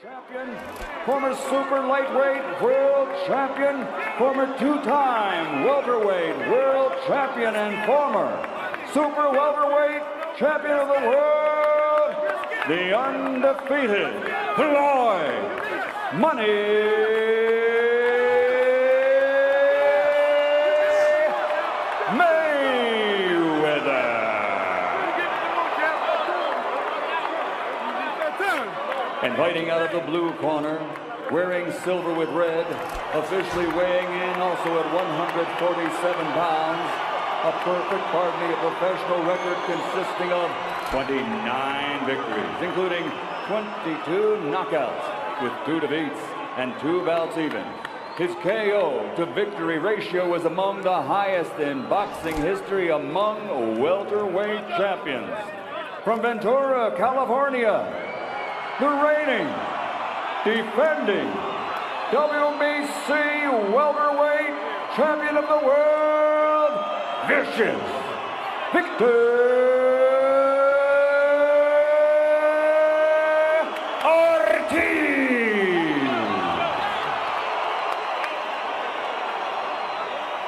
Champion, former super lightweight world champion, former two-time welterweight world champion, and former super welterweight champion of the world, the undefeated Floyd Mayweather. And fighting out of the blue corner, wearing silver with red, officially weighing in also at 147 pounds, a perfect, pardon me, a professional record consisting of 29 victories, including 22 knockouts with 2 defeats and 2 bouts even. His KO to victory ratio was among the highest in boxing history among welterweight champions. From Ventura, California, the reigning, defending WBC welterweight champion of the world, Vicious Victor Ortiz.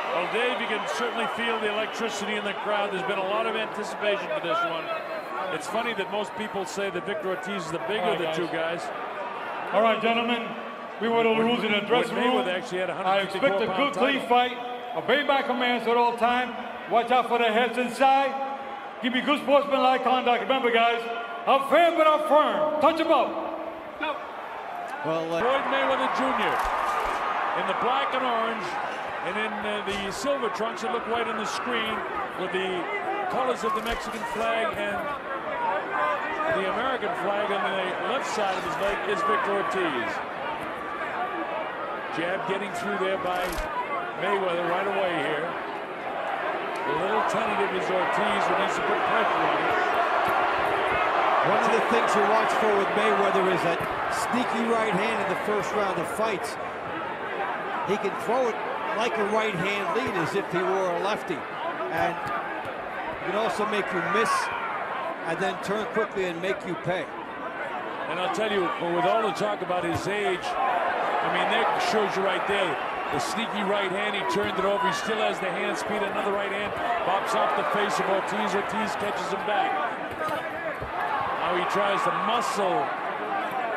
Well, Dave, you can certainly feel the electricity in the crowd. There's been a lot of anticipation for this one. It's funny that most people say that Victor Ortiz is the bigger of the two guys. All right, gentlemen, we were the rules in the dressing room. Actually had I expect a good, clean fight. Obey my commands at all time. Watch out for the heads inside. Give me good sportsmanlike conduct. Remember, guys, I'm fair but I'm firm. Touch them up. No. Well, Floyd Mayweather Jr. in the black and orange, and in the silver trunks that look white on the screen with the colors of the Mexican flag and the American flag on the left side of his leg is Victor Ortiz. Jab getting through there by Mayweather right away here. A little tentative is Ortiz, who needs to put pressure on him. One of the things you watch for with Mayweather is that sneaky right hand in the first round of fights. He can throw it like a right hand lead as if he were a lefty. And he can also make you miss and then turn quickly and make you pay. And I'll tell you, with all the talk about his age, I mean, that shows you right there, the sneaky right hand, he turned it over, he still has the hand speed, another right hand, pops off the face of Ortiz, Ortiz catches him back. Now he tries to muscle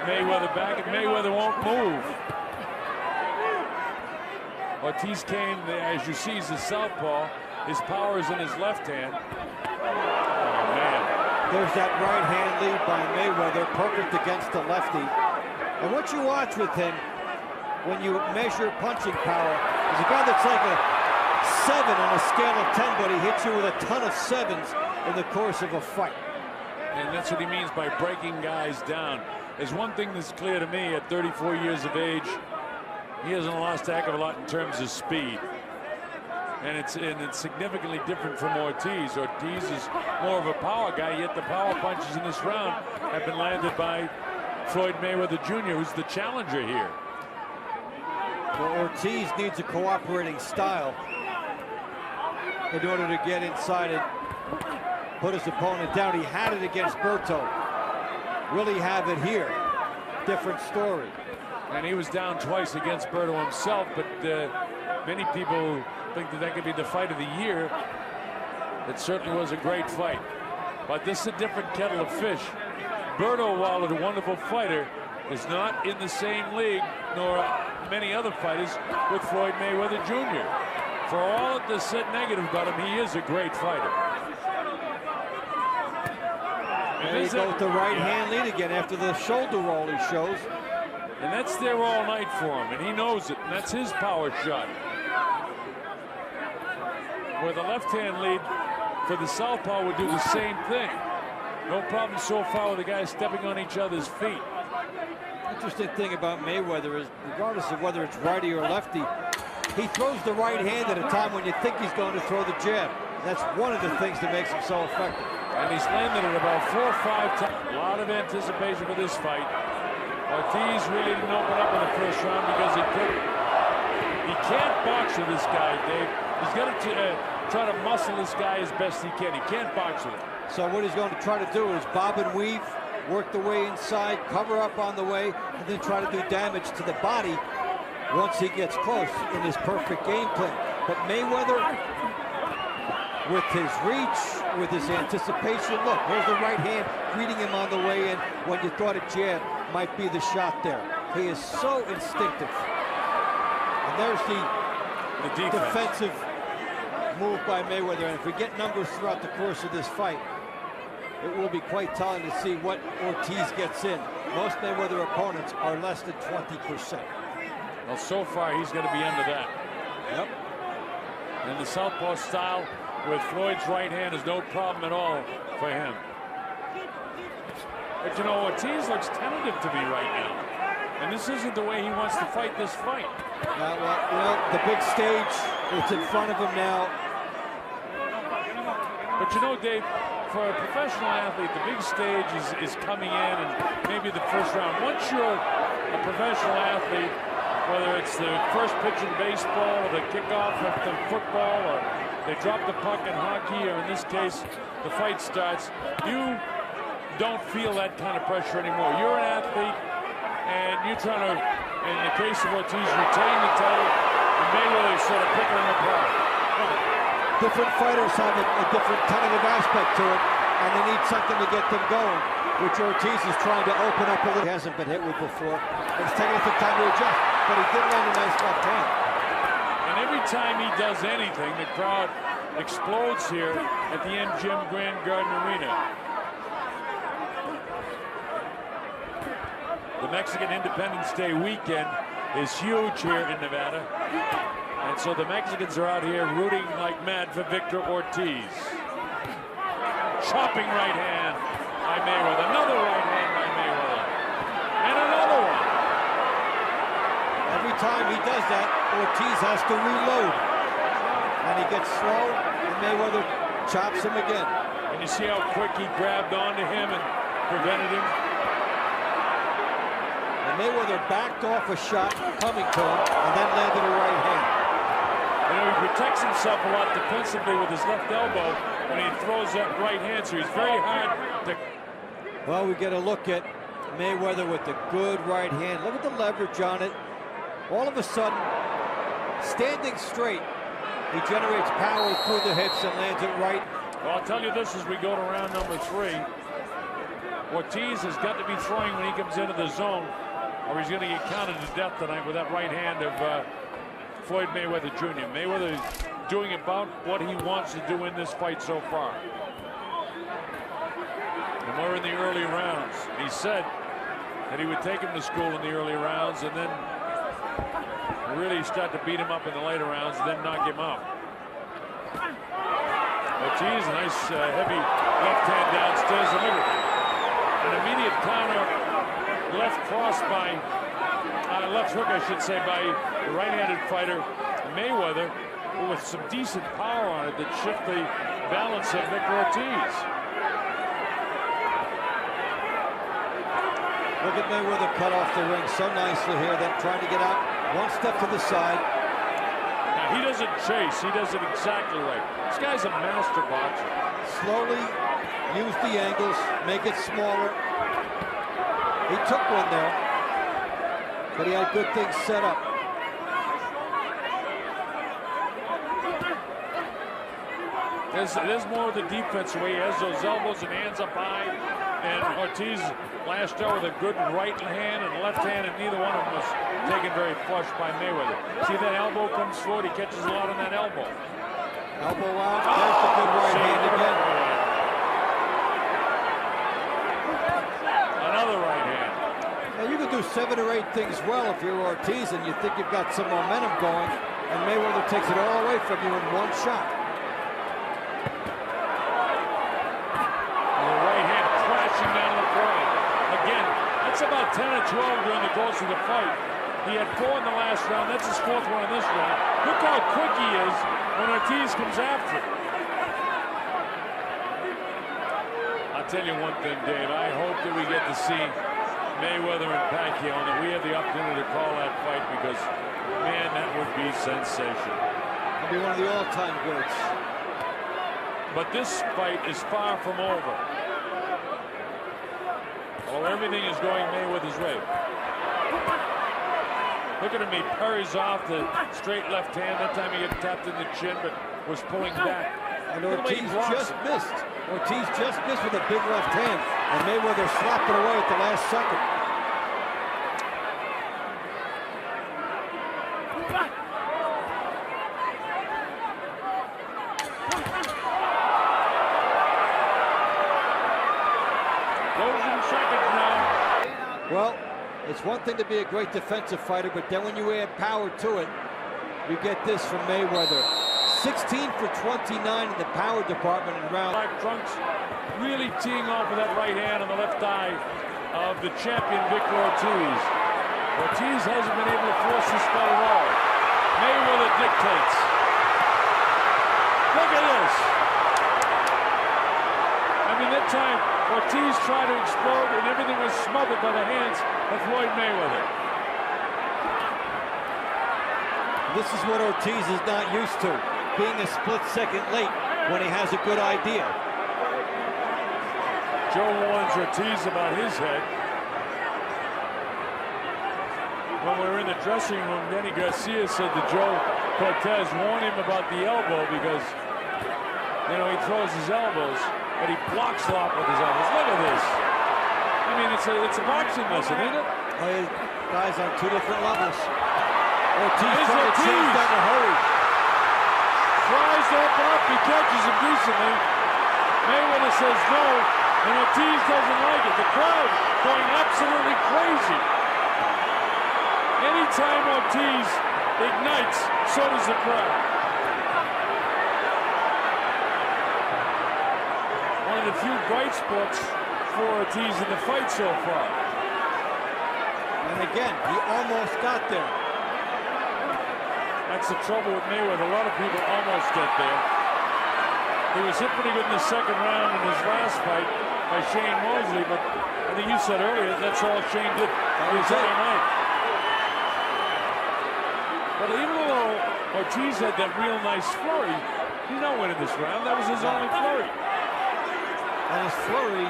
Mayweather back, and Mayweather won't move. Ortiz came, as you see, he's a southpaw, his power is in his left hand. Oh, man. There's that right hand lead by Mayweather, perfect against the lefty. And what you watch with him, when you measure punching power, is a guy that's like a 7 on a scale of 10, but he hits you with a ton of 7s in the course of a fight. And that's what he means by breaking guys down. There's one thing that's clear to me at 34 years of age, he hasn't lost a heck of a lot in terms of speed. And it's significantly different from Ortiz. Ortiz is more of a power guy, yet the power punches in this round have been landed by Floyd Mayweather Jr., who's the challenger here. Well, Ortiz needs a cooperating style in order to get inside and put his opponent down. He had it against Berto. Will he have it here? Different story. And he was down twice against Berto himself, but many people think that could be the fight of the year. It certainly was a great fight. But this is a different kettle of fish. Berto, while a wonderful fighter, is not in the same league, nor many other fighters, with Floyd Mayweather Jr. For all that is said negative about him, he is a great fighter. There you go with the right hand lead again after the shoulder roll he shows. And that's there all night for him, and he knows it, and that's his power shot. Where the left hand lead for the southpaw would do the same thing. No problem so far with the guys stepping on each other's feet. Interesting thing about Mayweather is, regardless of whether it's righty or lefty, he throws the right hand at a time when you think he's going to throw the jab. That's one of the things that makes him so effective. And he's landed it about 4 or 5 times. A lot of anticipation for this fight. Ortiz really didn't open up in the first round because he couldn't. He can't box with this guy, Dave. He's got to try to muscle this guy as best he can. He can't box with him. So what he's going to try to do is bob and weave work the way inside, cover up on the way, and then try to do damage to the body once he gets close in his perfect game plan. But Mayweather, with his reach, with his anticipation, look, here's the right hand greeting him on the way in when you thought a jab might be the shot there. He is so instinctive. And there's the defensive move by Mayweather. And if we get numbers throughout the course of this fight, it will be quite telling to see what Ortiz gets in. Most Mayweather opponents are less than 20%. Well, so far, he's going to be under that. Yep. And the southpaw style with Floyd's right hand is no problem at all for him. But, you know, Ortiz looks tentative to me right now. And this isn't the way he wants to fight this fight. Well, you know, the big stage, it's in front of him now. But, you know, Dave, for a professional athlete, the big stage is coming in and maybe the first round. Once you're a professional athlete, whether it's the first pitch in baseball or the kickoff of the football or they drop the puck in hockey, or in this case, the fight starts, you don't feel that kind of pressure anymore. You're an athlete, and you're trying to, in the case of Ortiz, retain the title, and Mayweather sort of picking him apart. Different fighters have a different tentative aspect to it, and they need something to get them going, which Ortiz is trying to open up a little. He hasn't been hit with before. It's taking some time to adjust, but he did land a nice left hand. And every time he does anything, the crowd explodes here at the MGM Grand Garden Arena. The Mexican Independence Day weekend is huge here in Nevada. And so the Mexicans are out here rooting like mad for Victor Ortiz. Chopping right hand by Mayweather. Another right hand by Mayweather. And another one. Every time he does that, Ortiz has to reload. And he gets slow, and Mayweather chops him again. And you see how quick he grabbed onto him and prevented him? And Mayweather backed off a shot coming to him, and then landed a right hand. You know, he protects himself a lot defensively with his left elbow when he throws that right hand, so he's very hard to... Well, we get a look at Mayweather with the good right hand. Look at the leverage on it. All of a sudden, standing straight, he generates power through the hips and lands it right. Well, I'll tell you this as we go to round number 3. Ortiz has got to be throwing when he comes into the zone, or he's going to get counted to death tonight with that right hand of Floyd Mayweather Jr. Mayweather is doing about what he wants to do in this fight so far. And we're in the early rounds. He said that he would take him to school in the early rounds and then really start to beat him up in the later rounds and then knock him out. Ortiz, nice heavy left hand downstairs. And look, an immediate counter left cross by, left hook I should say, by the right-handed fighter Mayweather, with some decent power on it that shift the balance of Victor Ortiz. Look at Mayweather cut off the ring so nicely here, then trying to get out one step to the side. Now, he doesn't chase, he does it exactly right. This guy's a master boxer. Slowly use the angles, make it smaller. He took one there, but he had good things set up. There's more of the defense where he has those elbows and hands up high, and Ortiz lashed out with a good right hand and left hand, and neither one of them was taken very flush by Mayweather. See that elbow comes forward, he catches a lot on that elbow. Elbow out, there's the good right hand again. Another right hand. Now you can do 7 or 8 things well if you're Ortiz and you think you've got some momentum going, and Mayweather takes it all away from you in one shot. Down to the ground. Again, that's about 10 or 12 during the course of the fight. He had 4 in the last round. That's his 4th one in this round. Look how quick he is when Ortiz comes after him. I'll tell you one thing, Dave. I hope that we get to see Mayweather and Pacquiao, and that we have the opportunity to call that fight, because, man, that would be sensational. It'll be one of the all-time greats. But this fight is far from over. Oh, everything is going Mayweather's way. Look at him, he parries off the straight left hand. That time he got tapped in the chin, but was pulling back. And Ortiz just missed. Ortiz just missed with a big left hand, and Mayweather slapped it away at the last second. Closing seconds now. Well, it's one thing to be a great defensive fighter, but then when you add power to it, you get this from Mayweather. 16 for 29 in the power department in round. Black trunks really teeing off with that right hand on the left eye of the champion Victor Ortiz. Ortiz hasn't been able to force this fight at all. Mayweather dictates. Look at this. I mean, that time Ortiz tried to explode and everything was smothered by the hands of Floyd Mayweather. This is what Ortiz is not used to, being a split second late when he has a good idea. Joe warns Ortiz about his head. When we were in the dressing room, Danny Garcia said to Joe Cortez, warn him about the elbow because, you know, he throws his elbows, but he blocks a lot with his elbows. Look at this. I mean, it's a boxing lesson, isn't it? Guys on two different levels. Ortiz trying to change that in a hurry. Tries to open up, he catches him decently. Mayweather says no, and Ortiz doesn't like it. The crowd going absolutely crazy. Anytime Ortiz ignites, so does the crowd. One of the few bright spots for Ortiz in the fight so far. And again, he almost got there. That's the trouble with Mayweather. A lot of people almost get there. He was hit pretty good in the second round in his last fight by Shane Mosley, but I think you said earlier that's all Shane did his other night. But even though Ortiz had that real nice flurry, he's not winning this round. That was his only flurry. And his flurry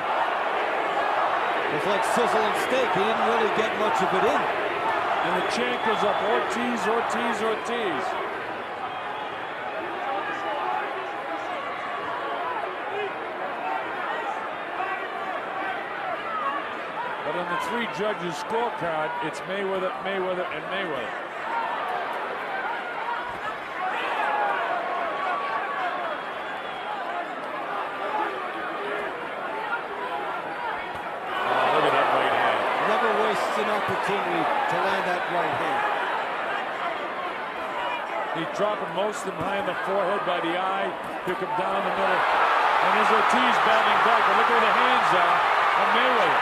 was like sizzle and steak. He didn't really get much of it in. And the chant goes up, Ortiz, Ortiz, Ortiz. But on the three judges' scorecard, it's Mayweather, Mayweather, and Mayweather. An opportunity to land that right hand. He's dropping most of them high in the forehead by the eye, pick him down the middle. And there's Ortiz battling back, but look where the hands are on Mayweather.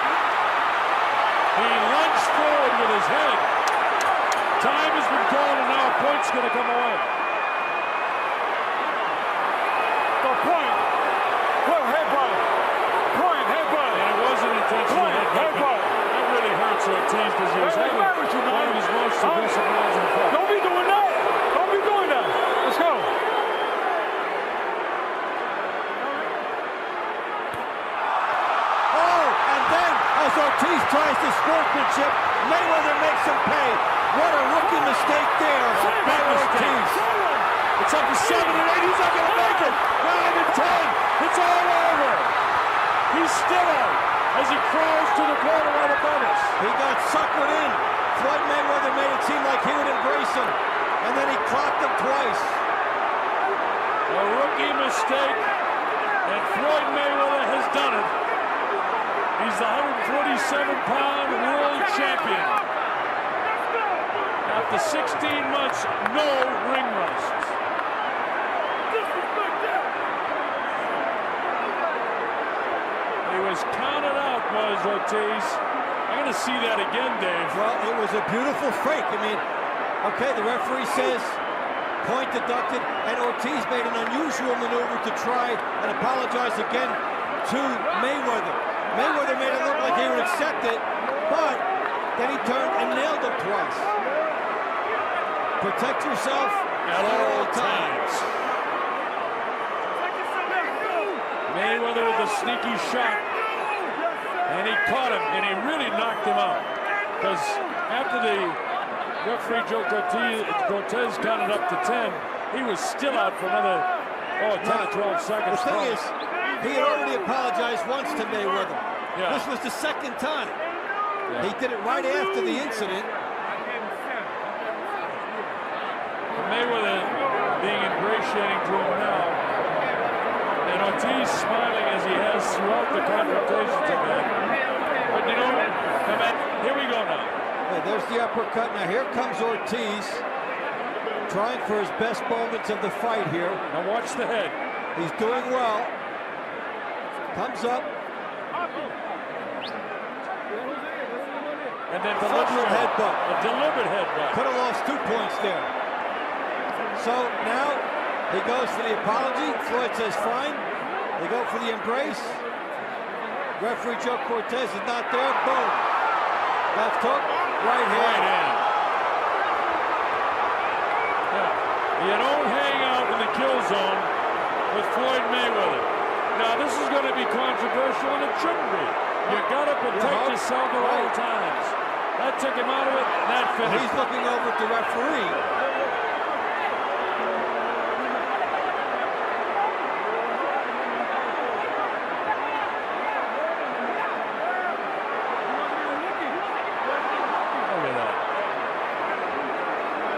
He lunged forward with his head. Time has been called, and now a point's going to come away. The point. Point headbutt. Point headbutt. And it wasn't intentional headbutt. Ortiz because he was having one of his most aggressive rounds in the fight. Don't be doing that! Don't be doing that! Let's go! Oh, and then as Ortiz tries to sportsmanship, Mayweather makes him pay. What a rookie mistake there by Ortiz. It's up to 7 and 8. He's not going to make it. 9 and 10. It's all over. He's still out as he crawls to the corner right above us. He got suckered in. Floyd Mayweather made it seem like he would embrace him, and then he clocked him twice. A rookie mistake, and Floyd Mayweather has done it. He's the 147-pound world champion. After 16 months, no ring rust. He was counted out, was Ortiz. I'm going to see that again, Dave. Well, it was a beautiful fake. I mean, okay, the referee says point deducted, and Ortiz made an unusual maneuver to try and apologize again to Mayweather. Mayweather made it look like he would accept it, but then he turned and nailed him twice. Protect yourself at all times. Mayweather with a sneaky shot. And he caught him, and he really knocked him out. Because after the referee Joe Cortez counted up to 10, he was still out for another 10 or 12 seconds. The thing is, he had already apologized once to Mayweather. Yeah. This was the second time. Yeah. He did it right after the incident. Mayweather being ingratiating to him now, and Ortiz smiling as he has throughout the confrontations of that. But you know, here we go now. Yeah, there's the uppercut. Now here comes Ortiz, trying for his best moments of the fight here. Now watch the head. He's doing well. Comes up. And then deliberate headbutt. A deliberate headbutt. Could have lost 2 points there. So now he goes for the apology. Floyd says fine. They go for the embrace. Referee Joe Cortez is not there. Boom. Left hook. Right hand. Yeah. You don't hang out in the kill zone with Floyd Mayweather. Now this is going to be controversial, and it shouldn't be. You got to protect yourself at all times. That took him out of it. That finished. He's looking over at the referee.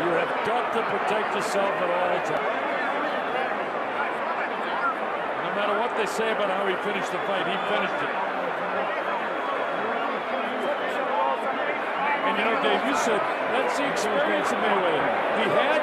You have got to protect yourself at all times. No matter what they say about how he finished the fight, he finished it. And you know, Dave, you said that's the experience of Mayweather. He had